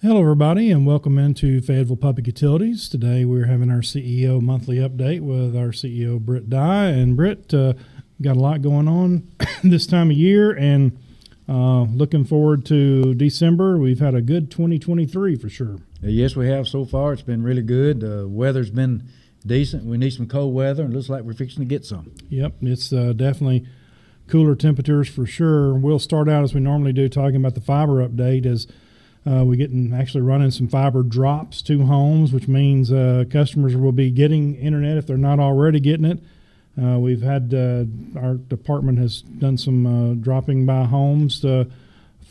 Hello, everybody, and welcome into Fayetteville Public Utilities. Today, we're having our CEO monthly update with our CEO, Britt Dye. And Britt, got a lot going on this time of year, and looking forward to December. We've had a good 2023 for sure. Yes, we have so far. It's been really good. Weather's been decent. We need some cold weather, and it looks like we're fixing to get some. Yep, it's definitely cooler temperatures for sure. We'll start out as we normally do, talking about the fiber update as we're actually running some fiber drops to homes, which means customers will be getting internet if they're not already getting it. We've had our department has done some dropping by homes to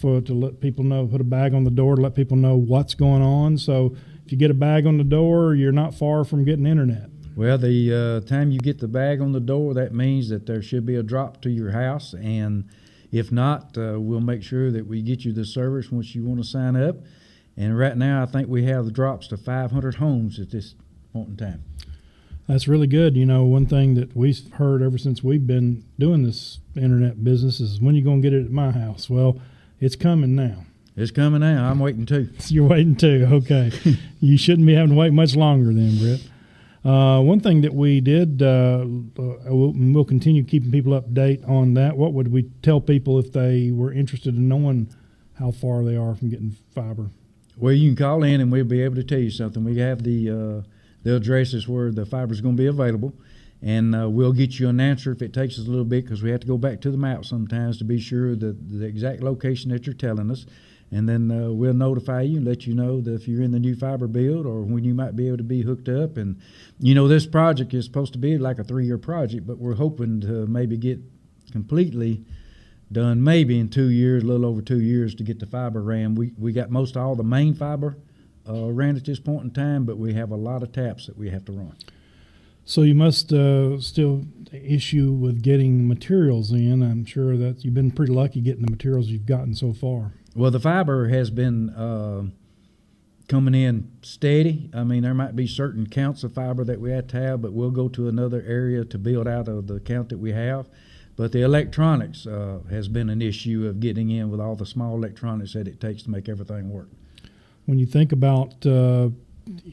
let people know, put a bag on the door to let people know what's going on. So if you get a bag on the door, you're not far from getting internet. Well, the time you get the bag on the door, that means that there should be a drop to your house, and if not, we'll make sure that we get you the service once you want to sign up. And right now, I think we have the drops to 500 homes at this point in time. That's really good. You know, one thing that we've heard ever since we've been doing this internet business is, when are you going to get it at my house? Well, it's coming now. It's coming now. I'm waiting too. You're waiting too. Okay. You shouldn't be having to wait much longer then, Britt. One thing that we did, we'll continue keeping people update on that. What would we tell people if they were interested in knowing how far they are from getting fiber? Well, you can call in and we'll be able to tell you something. We have the addresses where the fiber is going to be available, and we'll get you an answer if it takes us a little bit, because we have to go back to the map sometimes to be sure that the exact location that you're telling us. And then we'll notify you and let you know that if you're in the new fiber build or when you might be able to be hooked up. And, you know, this project is supposed to be like a 3-year project, but we're hoping to maybe get completely done maybe in 2 years, a little over 2 years, to get the fiber ran. We got most all the main fiber ran at this point in time, but we have a lot of taps that we have to run. So you must still issue with getting materials in. I'm sure that you've been pretty lucky getting the materials you've gotten so far. Well, the fiber has been coming in steady. I mean, there might be certain counts of fiber that we have to have, but we'll go to another area to build out of the count that we have. But the electronics has been an issue of getting in with all the small electronics that it takes to make everything work. When you think about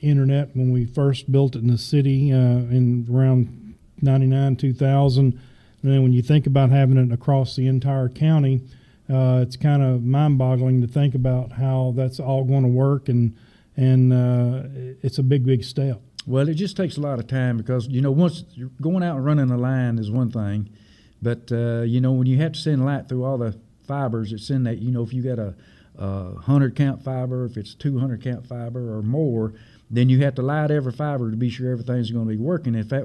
internet, when we first built it in the city in around 99, 2000, and then when you think about having it across the entire county, it's kind of mind-boggling to think about how that's all going to work, and it's a big step. Well, it just takes a lot of time, because, you know, once you're going out and running a line is one thing, but, you know, when you have to send light through all the fibers, it's in that, you know, if you got a 100 count fiber, if it's 200 count fiber or more, then you have to light every fiber to be sure everything's going to be working. If that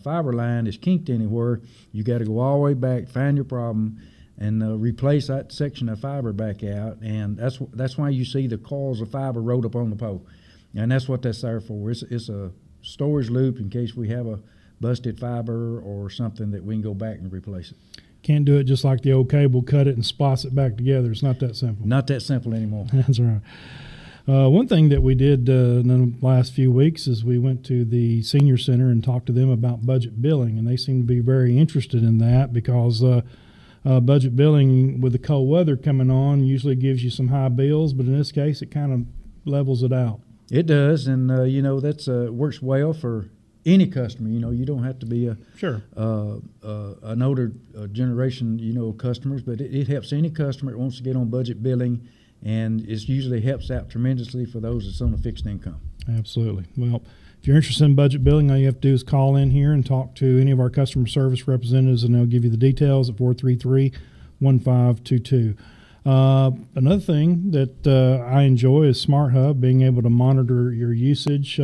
fiber line is kinked anywhere, you got to go all the way back, find your problem, and replace that section of fiber back out. And that's why you see the coils of fiber rolled up on the pole, and that's what that's there for. It's a storage loop in case we have a busted fiber or something that we can go back and replace it. Can't do it just like the old cable, cut it and splice it back together. It's not that simple. Not that simple anymore. That's right. One thing that we did in the last few weeks is we went to the senior center and talked to them about budget billing, and they seem to be very interested in that, because budget billing with the cold weather coming on usually gives you some high bills, but in this case it kind of levels it out. It does, and you know, that's works well for any customer. You know, you don't have to be an older generation, you know, customers, but it helps any customer that wants to get on budget billing, and it usually helps out tremendously for those that's on a fixed income. Absolutely. Well, if you're interested in budget billing, all you have to do is call in here and talk to any of our customer service representatives, and they'll give you the details at 433-1522. Another thing that I enjoy is Smart Hub, being able to monitor your usage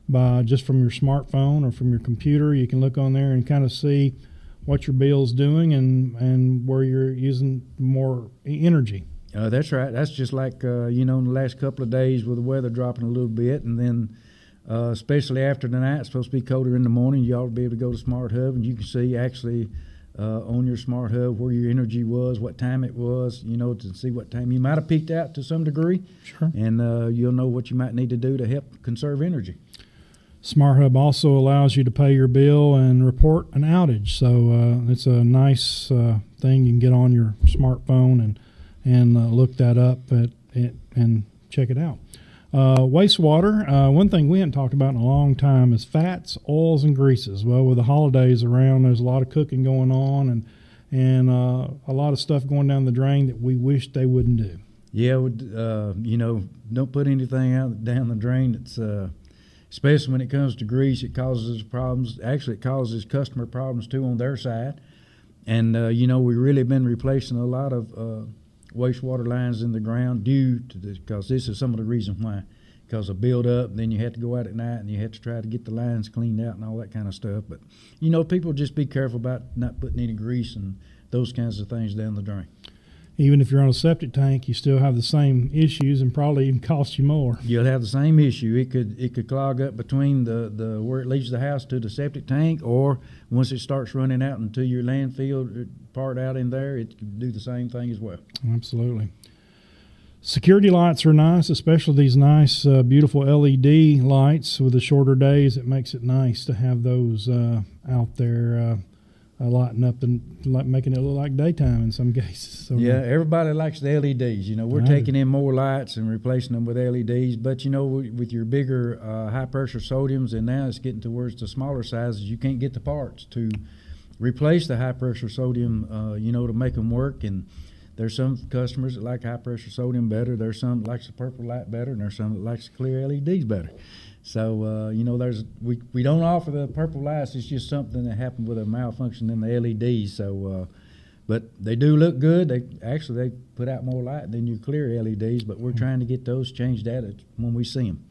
by just from your smartphone or from your computer. You can look on there and kind of see what your bill's doing and where you're using more energy. That's right. That's just like, you know, in the last couple of days with the weather dropping a little bit, and then especially after the night, it's supposed to be colder in the morning, you ought to be able to go to Smart Hub, and you can see actually on your Smart Hub where your energy was, what time it was, you know, to see what time you might have peaked out to some degree. Sure. And you'll know what you might need to do to help conserve energy. Smart Hub also allows you to pay your bill and report an outage. So it's a nice thing. You can get on your smartphone and look that up and check it out. Wastewater, one thing we hadn't talked about in a long time is fats, oils, and greases. Well, with the holidays around, there's a lot of cooking going on and a lot of stuff going down the drain that we wish they wouldn't do. Yeah, don't put anything out down the drain. It's especially when it comes to grease, it causes problems. Actually, it causes customer problems too on their side. And we've really been replacing a lot of wastewater lines in the ground due to this, because this is some of the reason why. Because of build up, then you had to go out at night and you had to try to get the lines cleaned out and all that kind of stuff. But people just be careful about not putting any grease and those kinds of things down the drain. Even if you're on a septic tank, you still have the same issues and probably even cost you more. You'll have the same issue. It could clog up between the where it leaves the house to the septic tank, or once it starts running out into your landfill part out in there, it could do the same thing as well. Absolutely. Security lights are nice, especially these nice, beautiful LED lights with the shorter days. It makes it nice to have those out there lighting up and making it look like daytime in some cases. So, yeah, everybody likes the LEDs. We're taking in more lights and replacing them with LEDs. But, with your bigger high-pressure sodiums, and now it's getting towards the smaller sizes, you can't get the parts to replace the high-pressure sodium, to make them work. And there's some customers that like high-pressure sodium better. There's some that likes the purple light better, and there's some that likes the clear LEDs better. So, we don't offer the purple lights. It's just something that happened with a malfunction in the LEDs. So, but they do look good. They put out more light than your clear LEDs, but we're trying to get those changed out when we see them.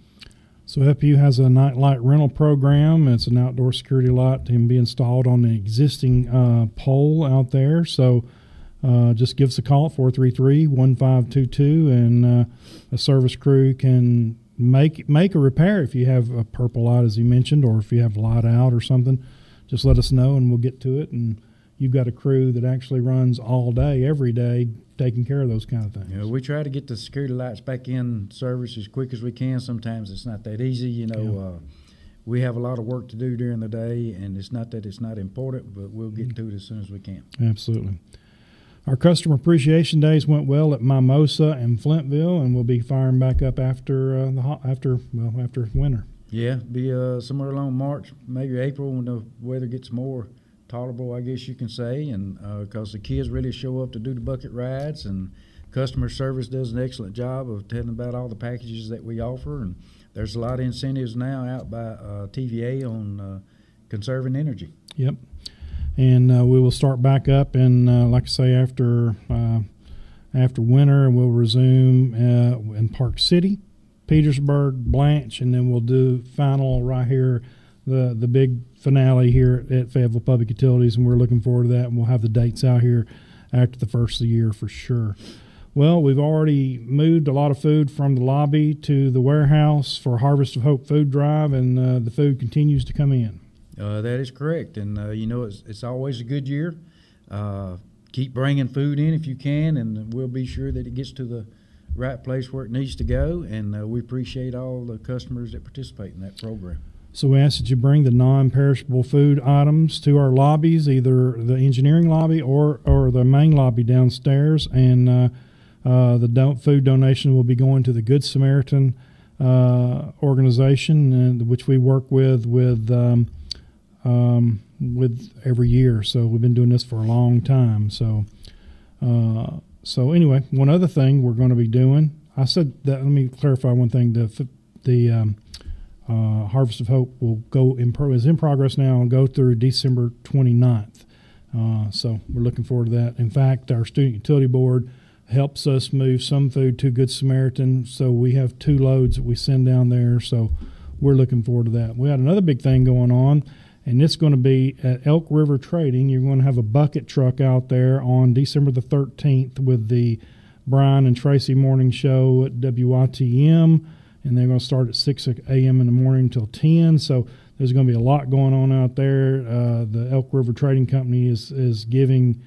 So FPU has a night light rental program. It's an outdoor security light that can be installed on the existing pole out there. So just give us a call at 433-1522, and a service crew can make a repair if you have a purple light, as he mentioned, or if you have light out or something. Just let us know and we'll get to it. And you've got a crew that actually runs all day, every day, taking care of those kind of things. We try to get the security lights back in service as quick as we can. Sometimes it's not that easy. We have a lot of work to do during the day, and it's not that it's not important, but we'll get to it as soon as we can. Absolutely. Our customer appreciation days went well at Mimosa and Flintville, and we'll be firing back up after winter. Yeah, be somewhere along March, maybe April, when the weather gets more tolerable, I guess you can say, and because the kids really show up to do the bucket rides, and customer service does an excellent job of telling about all the packages that we offer, and there's a lot of incentives now out by TVA on conserving energy. Yep. And we will start back up, and like I say, after winter, we'll resume in Park City, Petersburg, Blanche, and then we'll do final right here, the big finale here at Fayetteville Public Utilities, and we're looking forward to that. And we'll have the dates out here after the first of the year for sure. Well, we've already moved a lot of food from the lobby to the warehouse for Harvest of Hope food drive, and the food continues to come in. That is correct, and it's always a good year. Keep bringing food in if you can, and we'll be sure that it gets to the right place where it needs to go, and we appreciate all the customers that participate in that program. So we ask that you bring the non-perishable food items to our lobbies, either the engineering lobby or the main lobby downstairs, and the food donation will be going to the Good Samaritan organization, which we work with every year. So we've been doing this for a long time. So anyway, one other thing we're going to be doing, I said that, let me clarify one thing. The Harvest of Hope will is in progress now and go through December 29th. So we're looking forward to that. In fact, our Student Utility Board helps us move some food to Good Samaritan. So we have 2 loads that we send down there. So we're looking forward to that. We had another big thing going on, and it's going to be at Elk River Trading. You're going to have a bucket truck out there on December the 13th with the Brian and Tracy morning show at WITM, and they're going to start at 6 a.m. in the morning until 10. So there's going to be a lot going on out there. The Elk River Trading Company is giving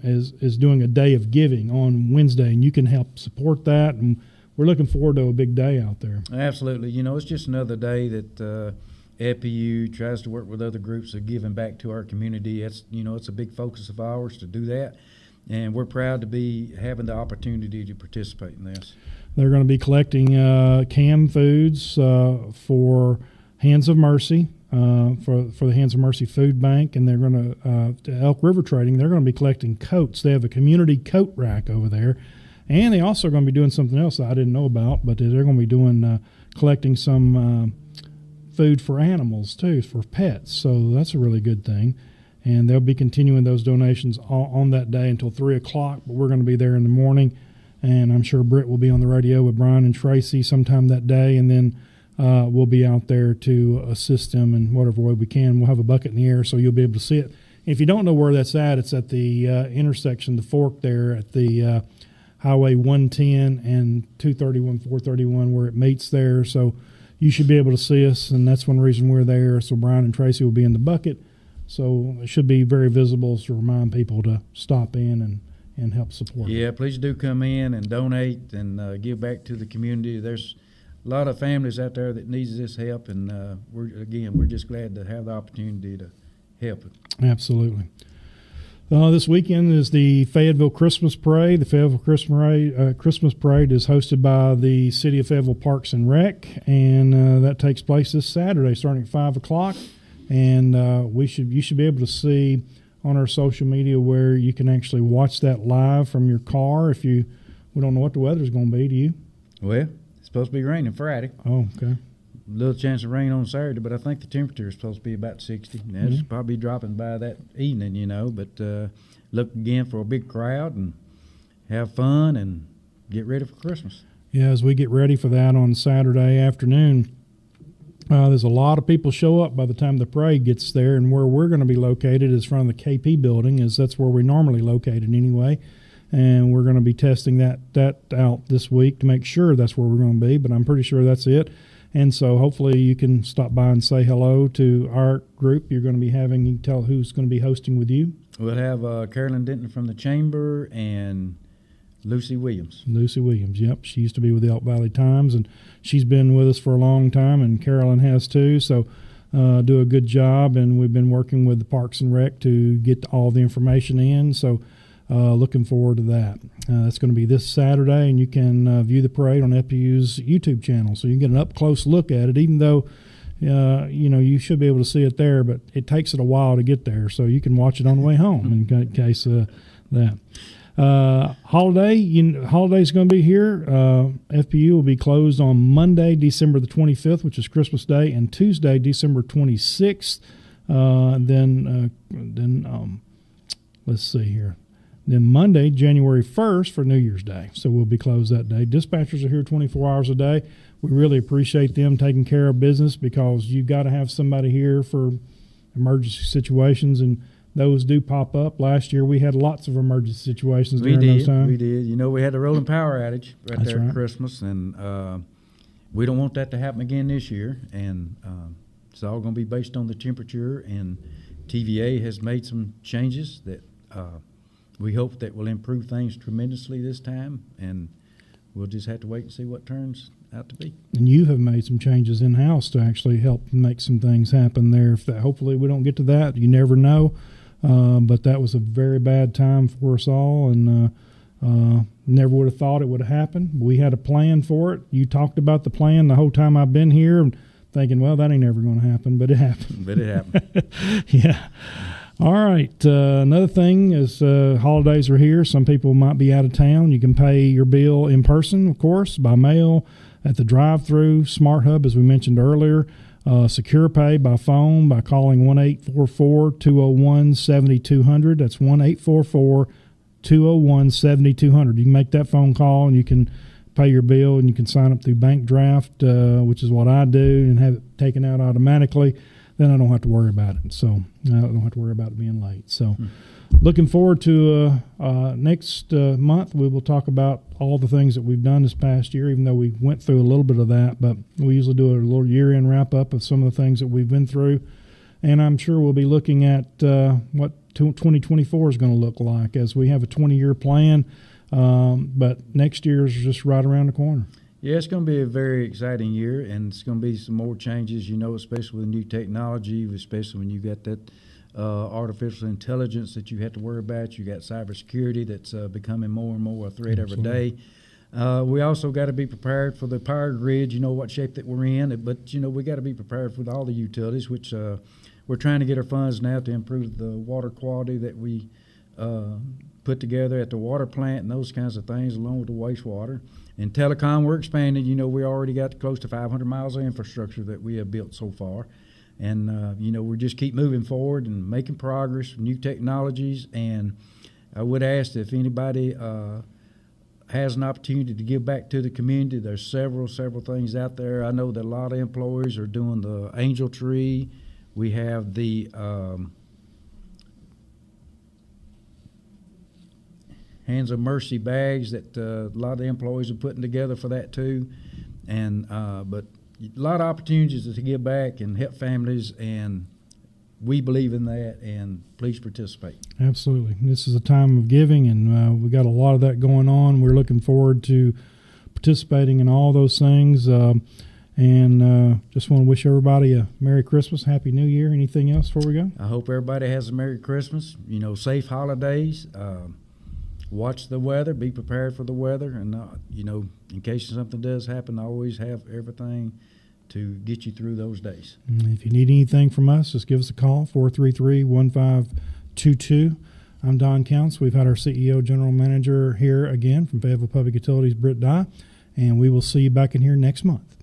is doing a day of giving on Wednesday, and you can help support that. And we're looking forward to a big day out there. Absolutely. It's just another day that FPU tries to work with other groups of giving back to our community. It's a big focus of ours to do that. and we're proud to be having the opportunity to participate in this. They're going to be collecting canned foods for Hands of Mercy, for the Hands of Mercy Food Bank, and they're going to Elk River Trading. They're going to be collecting coats. They have a community coat rack over there, and they also are going to be doing something else that I didn't know about. But they're going to be doing collecting some food for animals too, for pets. So that's a really good thing. And they'll be continuing those donations on that day until 3 o'clock. But we're going to be there in the morning, and I'm sure Britt will be on the radio with Brian and Tracy sometime that day, and then we'll be out there to assist them in whatever way we can. We'll have a bucket in the air so you'll be able to see it. If you don't know where that's at, it's at the intersection, the fork there at the Highway 110 and 231, 431, where it meets there. So you should be able to see us, and that's one reason we're there. So Brian and Tracy will be in the bucket. So it should be very visible to remind people to stop in and help support. Yeah, please do come in and donate and give back to the community. There's a lot of families out there that needs this help, and we're just glad to have the opportunity to help it. Absolutely. This weekend is the Fayetteville Christmas Parade. The Fayetteville Christmas Parade is hosted by the City of Fayetteville Parks and Rec, and that takes place this Saturday starting at 5 o'clock. And you should be able to see on our social media where you can actually watch that live from your car. We don't know what the weather's going to be, do you? Well, it's supposed to be raining Friday. Oh, okay. A little chance of rain on Saturday, but I think the temperature is supposed to be about 60. Now, it's probably dropping by that evening, but look again for a big crowd and have fun and get ready for Christmas. Yeah, as we get ready for that on Saturday afternoon, there's a lot of people show up by the time the parade gets there, and where we're going to be located is front of the KP building, as that's where we're normally located anyway. And we're going to be testing that out this week to make sure that's where we're going to be, but I'm pretty sure that's it. And so hopefully you can stop by and say hello to our group you're going to be having. You can tell who's going to be hosting with you. We'll have Carolyn Denton from the Chamber and Lucy Williams. Lucy Williams, yep. She used to be with the Elk Valley Times, and she's been with us for a long time, and Carolyn has too. So do a good job, and we've been working with the Parks and Rec to get all the information in. So looking forward to that. That's going to be this Saturday, and you can view the parade on FPU's YouTube channel, so you can get an up-close look at it, even though you should be able to see it there, but it takes it a while to get there, so you can watch it on the way home in case that. Holiday's going to be here. FPU will be closed on Monday, December the 25th, which is Christmas Day, and Tuesday, December 26th. Let's see here. Then Monday, January 1st for New Year's Day. So we'll be closed that day. Dispatchers are here 24 hours a day. We really appreciate them taking care of business, because you've got to have somebody here for emergency situations, and those do pop up. Last year we had lots of emergency situations during those times. We did. We had a rolling power outage That's there right. at Christmas, and we don't want that to happen again this year. And it's all going to be based on the temperature, and TVA has made some changes that we hope that will improve things tremendously this time, and we'll just have to wait and see what turns out to be. And you have made some changes in-house to actually help make some things happen there. Hopefully we don't get to that. You never know. But that was a very bad time for us all, and never would have thought it would have happened. We had a plan for it. You talked about the plan the whole time I've been here, and thinking, well, that ain't never going to happen, but it happened. Yeah. All right. Another thing is holidays are here. Some people might be out of town. You can pay your bill in person, of course, by mail, at the drive-through, Smart Hub, as we mentioned earlier. Secure Pay by phone by calling 1-844-201-7200. That's 1-844-201-7200. You can make that phone call, and you can pay your bill, and you can sign up through Bank Draft, which is what I do, and have it taken out automatically. Then I don't have to worry about it. So I don't have to worry about it being late. So looking forward to next month. We will talk about all the things that we've done this past year, even though we went through a little bit of that. But we usually do a little year-end wrap-up of some of the things that we've been through. And I'm sure we'll be looking at what 2024 is going to look like, as we have a 20-year plan. But next year is just right around the corner. Yeah, it's going to be a very exciting year, and it's going to be some more changes, especially with new technology, especially when you got that artificial intelligence that you have to worry about. You got cybersecurity that's becoming more and more a threat Absolutely. every day. We also got to be prepared for the power grid, what shape that we're in. But, we got to be prepared with all the utilities, which we're trying to get our funds now to improve the water quality that we put together at the water plant and those kinds of things, along with the wastewater. And telecom, we're expanding. We already got close to 500 miles of infrastructure that we have built so far. And, we just keep moving forward and making progress with new technologies. And I would ask if anybody has an opportunity to give back to the community. There's several things out there. I know that a lot of employees are doing the Angel Tree. We have the Hands of Mercy bags that a lot of the employees are putting together for that too. And but a lot of opportunities to give back and help families, and we believe in that, and please participate. Absolutely. This is a time of giving, and we got a lot of that going on. We're looking forward to participating in all those things, and just want to wish everybody a Merry Christmas, Happy New Year. Anything else before we go? I hope everybody has a Merry Christmas, safe holidays. Watch the weather, be prepared for the weather, and, in case something does happen, always have everything to get you through those days. If you need anything from us, just give us a call, 433-1522. I'm Don Counts. We've had our CEO, General Manager here again from Fayetteville Public Utilities, Britt Dye, and we will see you back in here next month.